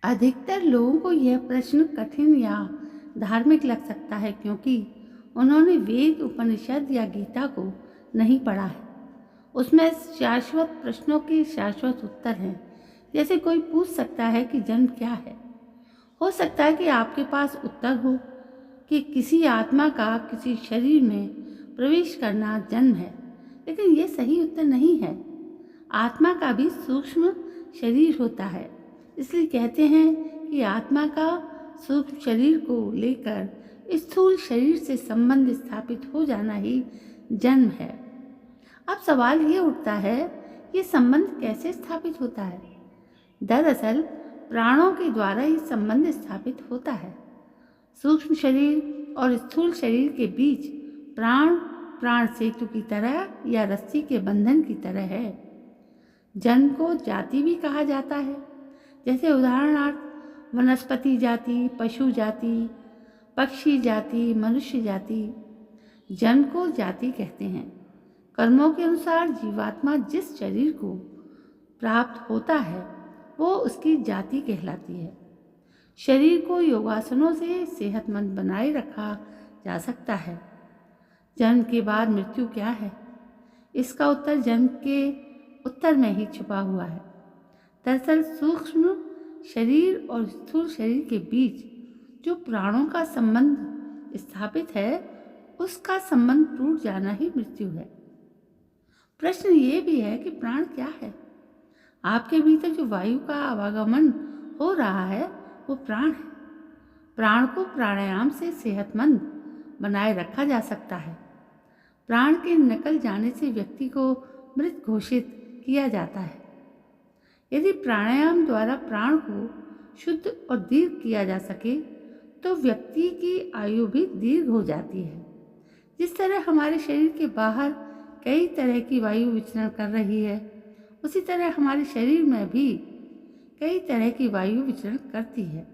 अधिकतर लोगों को यह प्रश्न कठिन या धार्मिक लग सकता है क्योंकि उन्होंने वेद, उपनिषद या गीता को नहीं पढ़ा है। उसमें शाश्वत प्रश्नों के शाश्वत उत्तर हैं। जैसे कोई पूछ सकता है कि जन्म क्या है। हो सकता है कि आपके पास उत्तर हो कि किसी आत्मा का किसी शरीर में प्रवेश करना जन्म है, लेकिन ये सही उत्तर नहीं है। आत्मा का भी सूक्ष्म शरीर होता है, इसलिए कहते हैं कि आत्मा का सूक्ष्म शरीर को लेकर स्थूल शरीर से संबंध स्थापित हो जाना ही जन्म है। अब सवाल ये उठता है, ये संबंध कैसे स्थापित होता है? दरअसल प्राणों के द्वारा ही संबंध स्थापित होता है। सूक्ष्म शरीर और स्थूल शरीर के बीच प्राण सेतु की तरह या रस्सी के बंधन की तरह है। जन्म को जाति भी कहा जाता है, जैसे उदाहरणार्थ वनस्पति जाति, पशु जाति, पक्षी जाति, मनुष्य जाति। जन्म को जाति कहते हैं। कर्मों के अनुसार जीवात्मा जिस शरीर को प्राप्त होता है वो उसकी जाति कहलाती है। शरीर को योगासनों से सेहतमंद बनाए रखा जा सकता है। जन्म के बाद मृत्यु क्या है? इसका उत्तर जन्म के उत्तर में ही छुपा हुआ है। दरअसल सूक्ष्म शरीर और स्थूल शरीर के बीच जो प्राणों का संबंध स्थापित है, उसका संबंध टूट जाना ही मृत्यु है। प्रश्न ये भी है कि प्राण क्या है? आपके भीतर जो वायु का आवागमन हो रहा है वो प्राण है। प्राण को प्राणायाम से सेहतमंद बनाए रखा जा सकता है। प्राण के निकल जाने से व्यक्ति को मृत घोषित किया जाता है। यदि प्राणायाम द्वारा प्राण को शुद्ध और दीर्घ किया जा सके तो व्यक्ति की आयु भी दीर्घ हो जाती है। जिस तरह हमारे शरीर के बाहर कई तरह की वायु विचरण कर रही है, उसी तरह हमारे शरीर में भी कई तरह की वायु विचरण करती है।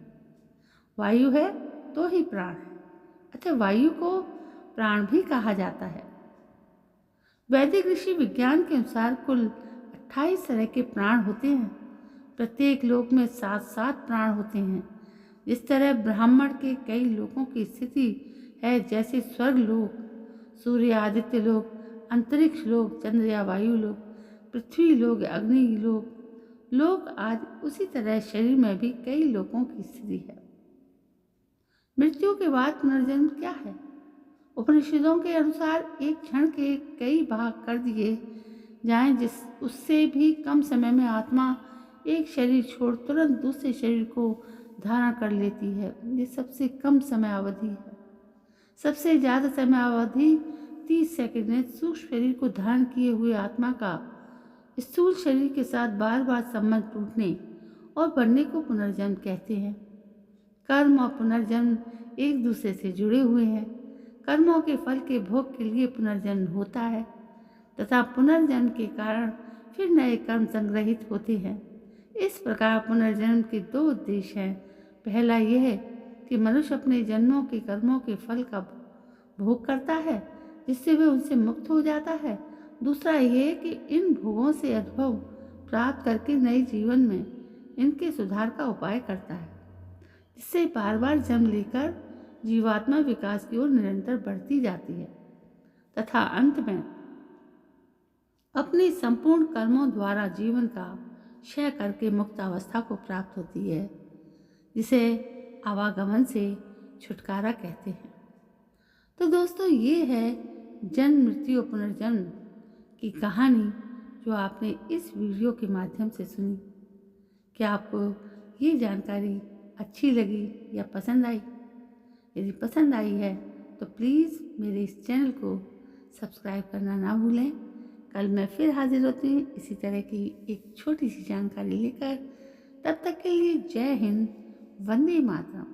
वायु है तो ही प्राण है, अतः वायु को प्राण भी कहा जाता है। वैदिक ऋषि विज्ञान के अनुसार कुल 28 तरह के प्राण होते हैं। प्रत्येक लोक में 7-7 प्राण होते हैं। जिस तरह ब्राह्मण के कई लोकों की स्थिति है, जैसे स्वर्ग लोक, सूर्य आदित्य लोक, अंतरिक्ष लोक, चंद्र या वायु लोक, पृथ्वी लोक, अग्नि लोक आदि, उसी तरह शरीर में भी कई लोकों की स्थिति है। मृत्यु के बाद पुनर्जन्म क्या है? उपनिषदों के अनुसार एक क्षण के कई भाग कर दिए जाएं, उससे भी कम समय में आत्मा एक शरीर छोड़ तुरंत दूसरे शरीर को धारण कर लेती है। ये सबसे कम समय अवधि है। सबसे ज़्यादा समय अवधि 30 सेकंड है। सूक्ष्म शरीर को धारण किए हुए आत्मा का स्थूल शरीर के साथ बार बार संबंध टूटने और बढ़ने को पुनर्जन्म कहते हैं। कर्म और पुनर्जन्म एक दूसरे से जुड़े हुए हैं। कर्मों के फल के भोग के लिए पुनर्जन्म होता है तथा पुनर्जन्म के कारण फिर नए कर्म संग्रहित होते हैं। इस प्रकार पुनर्जन्म के 2 उद्देश्य हैं। पहला यह है कि मनुष्य अपने जन्मों के कर्मों के फल का भोग करता है, जिससे वह उनसे मुक्त हो जाता है। दूसरा यह कि इन भोगों से अनुभव प्राप्त करके नए जीवन में इनके सुधार का उपाय करता है, जिससे बार बार जन्म लेकर जीवात्मा विकास की ओर निरंतर बढ़ती जाती है तथा अंत में अपने संपूर्ण कर्मों द्वारा जीवन का क्षय करके मुक्त अवस्था को प्राप्त होती है, जिसे आवागमन से छुटकारा कहते हैं। तो दोस्तों, ये है जन्म, मृत्यु और पुनर्जन्म की कहानी जो आपने इस वीडियो के माध्यम से सुनी। क्या आपको ये जानकारी अच्छी लगी या पसंद आई? यदि पसंद आई है तो प्लीज़ मेरे इस चैनल को सब्सक्राइब करना ना भूलें। कल मैं फिर हाजिर होती हूँ इसी तरह की एक छोटी सी जानकारी लेकर। तब तक के लिए जय हिंद, वंदे मातरम।